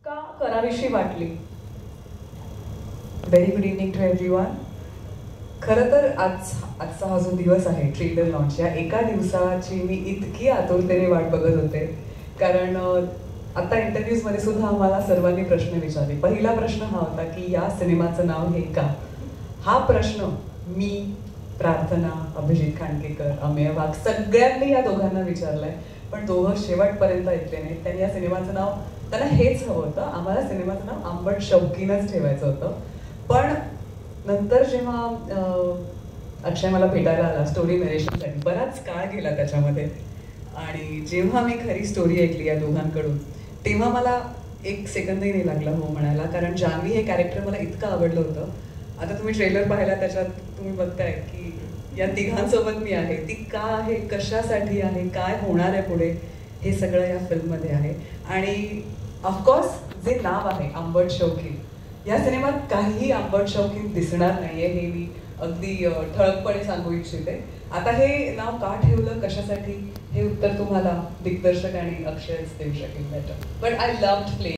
का करावीशी वाटली? Very good evening to everyone. खरं तर आजचा हा जो दिवस आहे ट्रेलर लॉन्च, या एका दिवसाची मी इतकी आतुरतेने वाट बघत होते. कारण आता इंटरव्ह्यूजमध्ये सुद्धा आम्हाला सर्वांनी प्रश्न विचारले. पहिला प्रश्न हा होता की या सिनेमाचं नाव हे का? हा प्रश्न मी, प्रार्थना, अभिजित खांडकेकर, अमेय वाघ सगळ्यांनी या दोघांना विचारलाय. पण दोघं शेवटपर्यंत ऐकले नाहीत. त्यांनी या सिनेमाचं नाव, त्यांना हेच हवं होतं, आम्हाला सिनेमाचं नाव आंबट शौकीनच ठेवायचं होतं. पण नंतर जेव्हा अक्षय मला भेटायला आला स्टोरी नरेशनसाठी, बराच काळ गेला त्याच्यामध्ये, आणि जेव्हा मी खरी स्टोरी ऐकली या दोघांकडून, तेव्हा मला एक सेकंदही नाही लागला हो म्हणायला. कारण जान्हवी हे कॅरेक्टर मला इतकं आवडलं होतं. आता तुम्ही ट्रेलर पाहिला, त्याच्यात तुम्ही बघताय की या तिघांसोबत मी आहे. ती का आहे, कशासाठी आहे, काय होणार आहे पुढे, हे सगळं या फिल्ममध्ये आहे. आणि ऑफकोर्स जे नाव आहे आंबट शौकीन, या सिनेमात काहीही आंबट शौकीन दिसणार नाहीये, हे मी अगदी ठळकपणे सांगू इच्छिते. आता हे नाव का ठेवलं, कशासाठी, हे उत्तर तुम्हाला दिग्दर्शक आणि अक्षयच देऊ शकेल better. But I loved play.